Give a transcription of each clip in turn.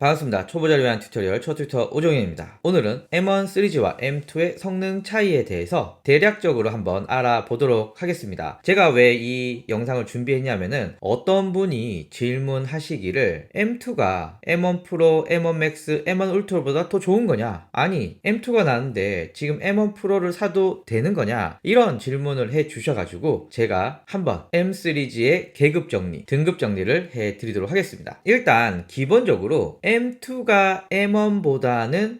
반갑습니다. 초보자를 위한 튜토리얼 초튜터 오종현입니다. 오늘은 M1 시리즈와 M2의 성능 차이에 대해서 대략적으로 한번 알아보도록 하겠습니다. 제가 왜 이 영상을 준비했냐면은 어떤 분이 질문하시기를 M2가 M1 프로, M1 맥스, M1 울트라보다 더 좋은 거냐? 아니, M2가 나는데 지금 M1 프로를 사도 되는 거냐? 이런 질문을 해 주셔가지고 제가 한번 M 시리즈의 계급 정리, 등급 정리를 해 드리도록 하겠습니다. 일단 기본적으로 M2가 M1보다는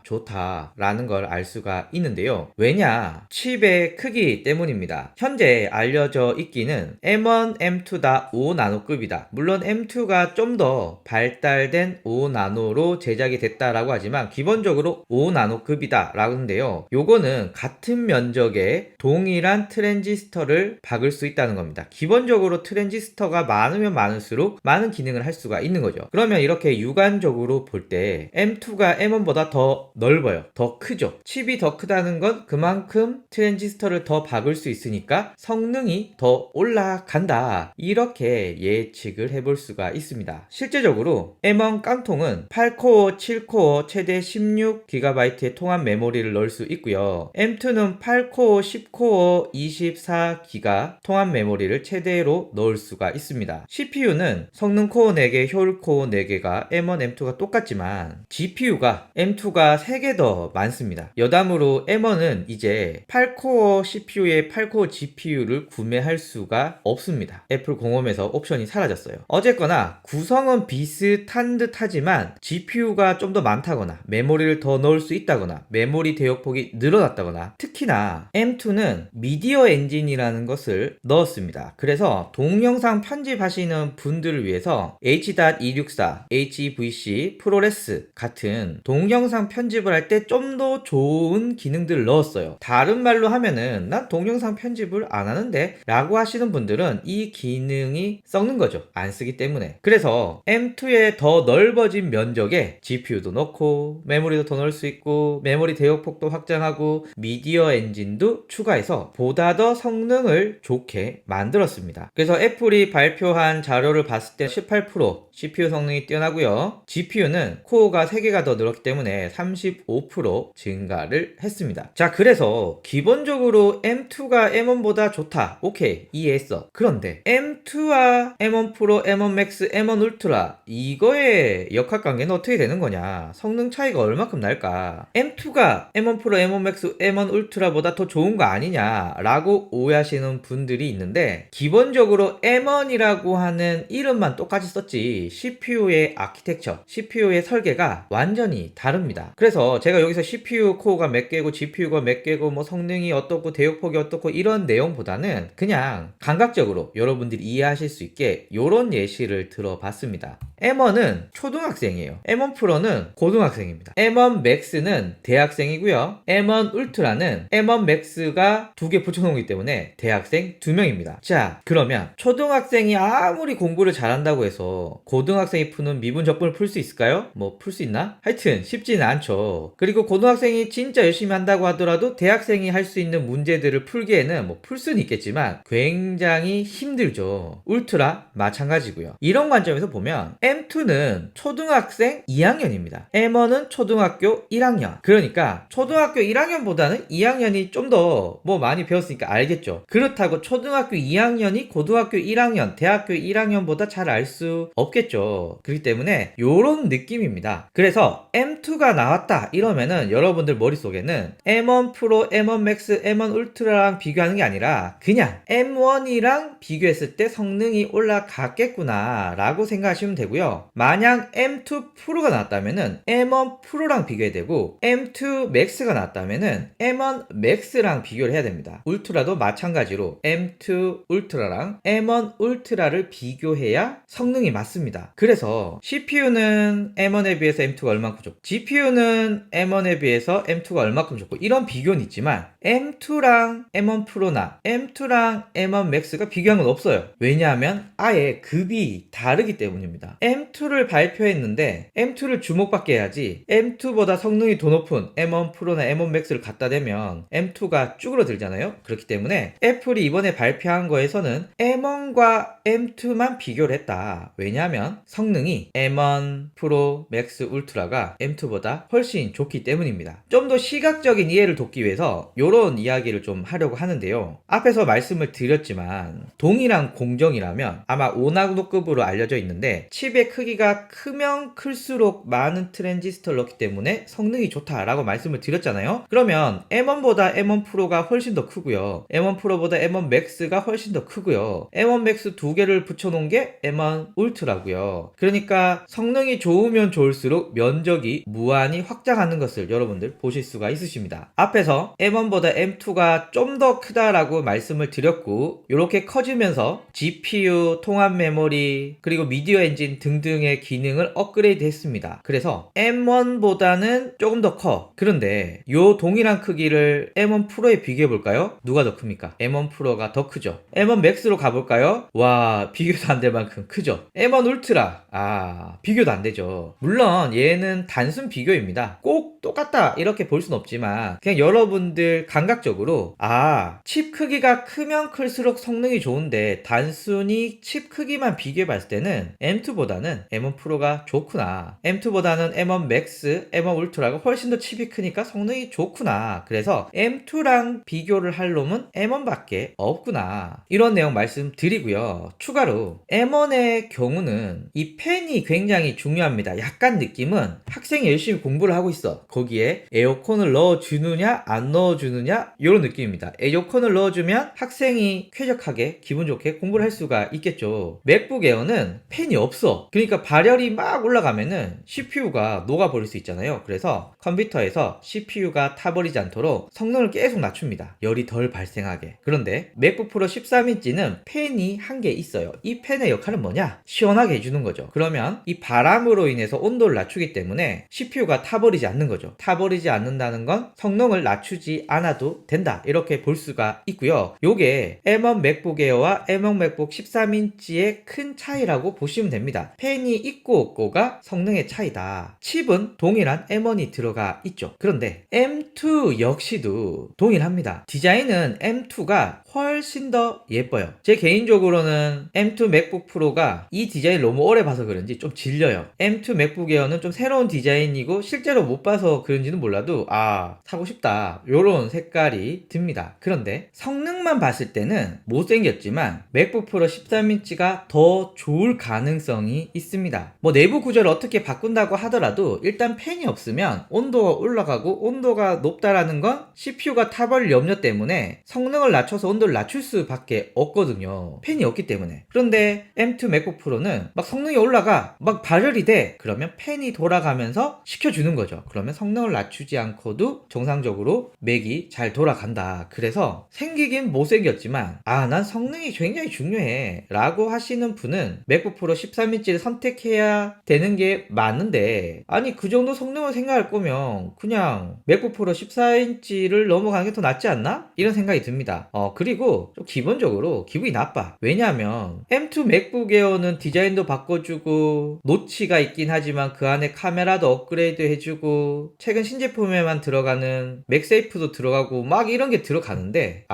좋다라는 걸 알 수가 있는데요. 왜냐? 칩의 크기 때문입니다. 현재 알려져 있기는 M1, M2 다 5나노급이다. 물론 M2가 좀 더 발달된 5나노로 제작이 됐다라고 하지만 기본적으로 5나노급이다 라고 하는데요. 요거는 같은 면적의 동일한 트랜지스터를 박을 수 있다는 겁니다. 기본적으로 트랜지스터가 많으면 많을수록 많은 기능을 할 수가 있는 거죠. 그러면 이렇게 육안적으로 볼 때 M2가 M1보다 더 넓어요. 더 크죠. 칩이 더 크다는 건 그만큼 트랜지스터를 더 박을 수 있으니까 성능이 더 올라간다. 이렇게 예측을 해볼 수가 있습니다. 실제적으로 M1 깡통은 8코어, 7코어, 최대 16GB의 통합 메모리를 넣을 수 있고요. M2는 8코어, 10코어, 24GB 통합 메모리를 최대로 넣을 수가 있습니다. CPU는 성능 코어 4개, 효율 코어 4개가 M1, M2가 똑같지만 GPU가 M2가 3개 더 많습니다. 여담으로 M1은 이제 8코어 CPU에 8코어 GPU를 구매할 수가 없습니다. 애플 공홈에서 옵션이 사라졌어요. 어쨌거나 구성은 비슷한 듯 하지만 GPU가 좀 더 많다거나 메모리를 더 넣을 수 있다거나 메모리 대역폭이 늘어났다거나 특히나 M2는 미디어 엔진이라는 것을 넣었습니다. 그래서 동영상 편집하시는 분들을 위해서 H.264, HEVC, 프로레스 같은 동영상 편집을 할 때 좀 더 좋은 기능들을 넣었어요. 다른 말로 하면은 난 동영상 편집을 안 하는데 라고 하시는 분들은 이 기능이 썩는 거죠. 안 쓰기 때문에. 그래서 M2의 더 넓어진 면적에 GPU도 넣고 메모리도 더 넣을 수 있고 메모리 대역폭도 확장하고 미디어 엔진도 추가해서 보다 더 성능을 좋게 만들었습니다. 그래서 애플이 발표한 자료를 봤을 때 18% CPU 성능이 뛰어나고요. GPU는 코어가 3개가 더 늘었기 때문에 35% 증가를 했습니다. 자, 그래서 기본적으로 M2가 M1보다 좋다. 오케이, 이해했어. 그런데 M2와 M1 프로, M1 맥스, M1 울트라 이거의 역학관계는 어떻게 되는 거냐? 성능 차이가 얼마큼 날까? M2가 M1 프로, M1 맥스, M1 울트라보다 더 좋은 거 아니냐? 라고 오해하시는 분들이 있는데 기본적으로 M1이라고 하는 이름만 똑같이 썼지 CPU의 아키텍처, CPU의 설계가 완전히 다릅니다. 그래서 제가 여기서 CPU 코어가 몇 개고 GPU가 몇 개고 뭐 성능이 어떻고 대역폭이 어떻고 이런 내용보다는 그냥 감각적으로 여러분들이 이해하실 수 있게 이런 예시를 들어봤습니다. M1은 초등학생이에요. M1 프로는 고등학생입니다. M1 맥스는 대학생이고요. M1 울트라는 M1 맥스가 2개 붙여놓기 때문에 대학생 2명입니다. 자, 그러면 초등학생이 아무리 공부를 잘한다고 해서 고등학생이 푸는 미분 적분을 풀 수 있을까요? 뭐 풀 수 있나? 하여튼 쉽지는 않죠. 그리고 고등학생이 진짜 열심히 한다고 하더라도 대학생이 할 수 있는 문제들을 풀기에는 뭐 풀 수는 있겠지만 굉장히 힘들죠. 울트라 마찬가지고요. 이런 관점에서 보면 M2는 초등학생 2학년입니다. M1은 초등학교 1학년. 그러니까 초등학교 1학년보다는 2학년이 좀 더 뭐 많이 배웠으니까 알겠죠. 그렇다고 초등학교 2학년이 고등학교 1학년, 대학교 1학년보다 잘 알 수 없겠죠. 그렇기 때문에 요런 느낌입니다. 그래서 M2가 나왔다 이러면은 여러분들 머릿속에는 M1 프로, M1 맥스, M1 울트라랑 비교하는 게 아니라 그냥 M1이랑 비교했을 때 성능이 올라갔겠구나 라고 생각하시면 되고요. 만약 M2 프로가 나왔다면은 M1 프로랑 비교해야 되고 M2 맥스가 나왔다면은 M1 맥스랑 비교를 해야 됩니다. 울트라도 마찬가지로 M2 울트라랑 M1 울트라를 비교해야 성능이 맞습니다. 그래서 CPU는 M1에 비해서 M2가 얼만큼 좋고 GPU는 M1에 비해서 M2가 얼만큼 좋고 이런 비교는 있지만 M2랑 M1 프로나 M2랑 M1 맥스가 비교한 건 없어요. 왜냐하면 아예 급이 다르기 때문입니다. M2를 발표했는데 M2를 주목받게 해야지 M2보다 성능이 더 높은 M1 프로나 M1 맥스를 갖다 대면 M2가 쭈그러들잖아요. 그렇기 때문에 애플이 이번에 발표한 거에서는 M1과 M2만 비교를 했다. 왜냐하면 성능이 M1 M1 프로 맥스 울트라가 M2보다 훨씬 좋기 때문입니다. 좀 더 시각적인 이해를 돕기 위해서 이런 이야기를 좀 하려고 하는데요. 앞에서 말씀을 드렸지만 동일한 공정이라면 아마 오나노급으로 알려져 있는데 칩의 크기가 크면 클수록 많은 트랜지스터를 넣기 때문에 성능이 좋다라고 말씀을 드렸잖아요. 그러면 M1보다 M1 프로가 훨씬 더 크고요. M1 프로보다 M1 맥스가 훨씬 더 크고요. M1 맥스 두 개를 붙여놓은 게 M1 울트라고요. 그러니까 성능이 좋으면 좋을수록 면적이 무한히 확장하는 것을 여러분들 보실 수가 있으십니다. 앞에서 M1보다 M2가 좀 더 크다라고 말씀을 드렸고 이렇게 커지면서 GPU, 통합 메모리, 그리고 미디어 엔진 등등의 기능을 업그레이드 했습니다. 그래서 M1보다는 조금 더 커. 그런데 이 동일한 크기를 M1 프로에 비교해 볼까요? 누가 더 큽니까? M1 프로가 더 크죠. M1 맥스로 가볼까요? 와, 비교도 안 될 만큼 크죠. M1 울트라, 비교도 안 되죠. 물론 얘는 단순 비교입니다. 꼭 똑같다 이렇게 볼 순 없지만 그냥 여러분들 감각적으로 칩 크기가 크면 클수록 성능이 좋은데 단순히 칩 크기만 비교해 봤을 때는 M2보다는 M1 프로가 좋구나. M2보다는 M1 맥스, M1 울트라가 훨씬 더 칩이 크니까 성능이 좋구나. 그래서 M2랑 비교를 할 놈은 M1밖에 없구나. 이런 내용 말씀드리고요. 추가로 M1의 경우는 이 펜이 굉장히 중요합니다. 약간 느낌은 학생이 열심히 공부를 하고 있어. 거기에 에어컨을 넣어주느냐 안 넣어주느냐 이런 느낌입니다. 에어컨을 넣어주면 학생이 쾌적하게 기분 좋게 공부를 할 수가 있겠죠. 맥북 에어는 팬이 없어. 그러니까 발열이 막 올라가면은 CPU가 녹아버릴 수 있잖아요. 그래서 컴퓨터에서 CPU가 타버리지 않도록 성능을 계속 낮춥니다. 열이 덜 발생하게. 그런데 맥북 프로 13인치는 팬이 한 개 있어요. 이 팬의 역할은 뭐냐? 시원하게 해주는 거죠. 그러면 이 바람으로 인해서 온도를 낮추기 때문에 CPU가 타버리지 않는 거죠. 타버리지 않는다는 건 성능을 낮추지 않아도 된다. 이렇게 볼 수가 있고요. 요게 M1 맥북 에어와 M1 맥북 13인치의 큰 차이라고 보시면 됩니다. 팬이 있고 없고가 성능의 차이다. 칩은 동일한 M1이 들어가 있죠. 그런데 M2 역시도 동일합니다. 디자인은 M2가 훨씬 더 예뻐요. 제 개인적으로는 M2 맥북 프로가 이 디자인을 너무 오래 봐서 그런지 좀 질려요. M2 맥북 에어는 좀 새로운 디자인이고 실제로 못 봐서 그런지는 몰라도 사고 싶다 요런 색깔이 듭니다. 그런데 성능만 봤을 때는 못생겼지만 맥북 프로 13인치가 더 좋을 가능성이 있습니다. 뭐 내부 구조를 어떻게 바꾼다고 하더라도 일단 팬이 없으면 온도가 올라가고 온도가 높다라는 건 CPU가 타버릴 염려 때문에 성능을 낮춰서 온도를 낮출 수밖에 없거든요. 팬이 없기 때문에. 그런데 M2 맥북 프로는 막 성능이 올라가 막 발열이 돼. 그러면 팬이 돌아가면서 식혀주는 거죠. 그러면 성능을 낮추지 않고도 정상적으로 맥이 잘 돌아간다. 그래서 생기긴 못생겼지만 난 성능이 굉장히 중요해 라고 하시는 분은 맥북 프로 13인치를 선택해야 되는 게 맞는데 아니 그 정도 성능을 생각할 거면 그냥 맥북 프로 14인치를 넘어가는 게 더 낫지 않나? 이런 생각이 듭니다. 그리고 좀 기본적으로 기분이 나빠. 왜냐하면 M2 맥북 에어는 디자인도 바꿔주고 노치가 있긴 하지만 그 안에 카메라도 업그레이드 해주고 최근 신제품에만 들어가는 맥세이프도 들어가고 막 이런 게 들어가는데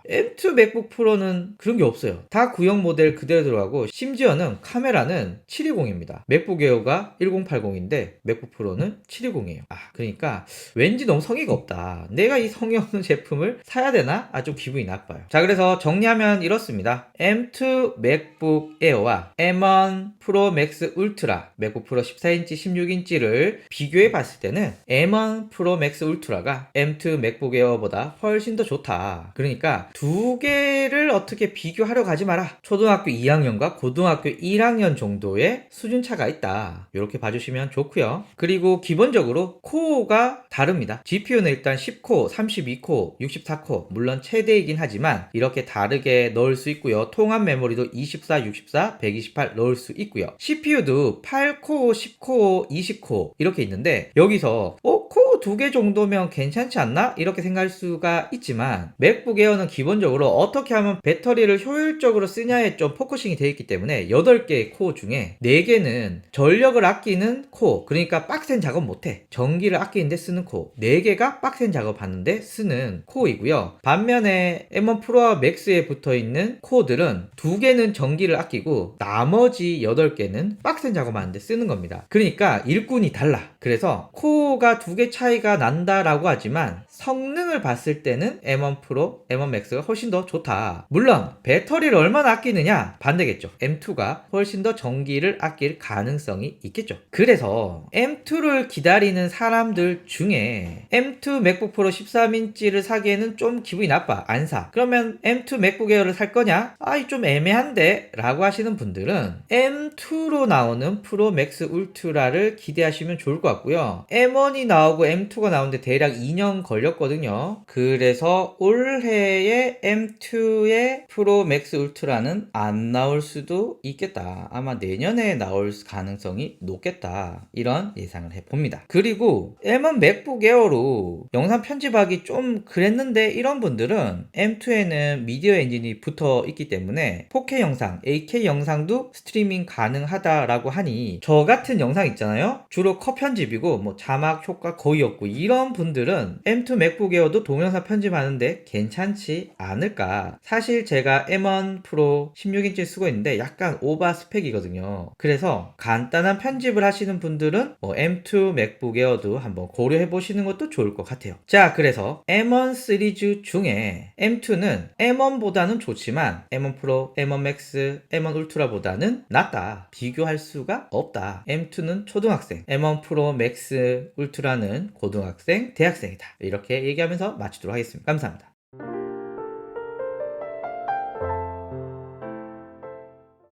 M2 맥북 프로는 그런 게 없어요. 다 구형 모델 그대로 들어가고 심지어는 카메라는 720입니다. 맥북 에어가 1080인데 맥북 프로는 720이에요. 그러니까 왠지 너무 성의가 없다. 내가 이 성의 없는 제품을 사야 되나? 좀 기분이 나빠요. 자, 그래서 정리하면 이렇습니다. M2 맥북 에어와 M1 프로 맥스 울트라 맥북 프로 14인치 16인치를 비교해 봤을 때는 M1 프로 맥스 울트라가 M2 맥북 에어보다 훨씬 더 좋다. 그러니까 두 개를 어떻게 비교하려고 하지 마라. 초등학교 2학년과 고등학교 1학년 정도의 수준차가 있다. 이렇게 봐주시면 좋고요. 그리고 기본적으로 코어가 다릅니다. GPU는 일단 10코어, 32코어, 64코어 물론 최대이긴 하지만 이렇게 다르게 넣을 수 있고요. 통합 메모리도 24, 64, 128 넣을 수 있고요. CPU도 8코어, 10코어, 20코어 이렇게 있는데 여기서 코어 뭐 두 개 정도면 괜찮지 않나? 이렇게 생각할 수가 있지만 맥북 에어는 기본적으로 어떻게 하면 배터리를 효율적으로 쓰냐에 좀 포커싱이 되어 있기 때문에 8개의 코어 중에 4개는 전력을 아끼는 코어, 그러니까 빡센 작업 못해, 전기를 아끼는데 쓰는 코어, 4개가 빡센 작업하는데 쓰는 코어이고요. 반면에 M1 프로와 맥스에 붙어있는 코어들은 2개는 전기를 아끼고 나머지 8개는 빡센 작업하는데 쓰는 겁니다. 그러니까 일꾼이 달라. 그래서 코어가 2개 차이가 난다라고 하지만 성능을 봤을 때는 M1 프로, M1 맥스가 훨씬 더 좋다. 물론 배터리를 얼마나 아끼느냐 반대겠죠. M2가 훨씬 더 전기를 아낄 가능성이 있겠죠. 그래서 M2를 기다리는 사람들 중에 M2 맥북 프로 13인치를 사기에는 좀 기분이 나빠, 안 사. 그러면 M2 맥북 에어를 살 거냐? 아이 좀 애매한데? 라고 하시는 분들은 M2로 나오는 프로 맥스 울트라를 기대하시면 좋을 것 같고요. M1이 나오고 M2가 나오는데 대략 2년 걸렸거든요. 그래서 올해의 M2의 프로 맥스 울트라는 안 나올 수도 있겠다. 아마 내년에 나올 가능성이 높겠다. 이런 예상을 해봅니다. 그리고 M1 맥북 에어로 영상 편집하기 좀 그랬는데 이런 분들은 M2에는 미디어 엔진이 붙어 있기 때문에 4K 영상, 8K 영상도 스트리밍 가능하다라고 하니 저 같은 영상 있잖아요. 주로 컷 편집이고 뭐 자막 효과 거의 없고 이런 분들은 M2 맥북 에어도 동영상 편집하는데 괜찮지 않을까. 사실 제가 M1 프로 16인치 쓰고 있는데 약간 오버 스펙이거든요. 그래서 간단한 편집을 하시는 분들은 뭐 M2 맥북 에어도 한번 고려해 보시는 것도 좋을 것 같아요. 자, 그래서 M1 시리즈 중에 M2는 M1보다는 좋지만 M1 프로, M1 맥스, M1 울트라보다는 낫다. 비교할 수가 없다. M2는 초등학생, M1 프로 맥스 울트라는 고등학생, 대학생이다. 이렇게 얘기하면서 마치도록 하겠습니다. 감사합니다.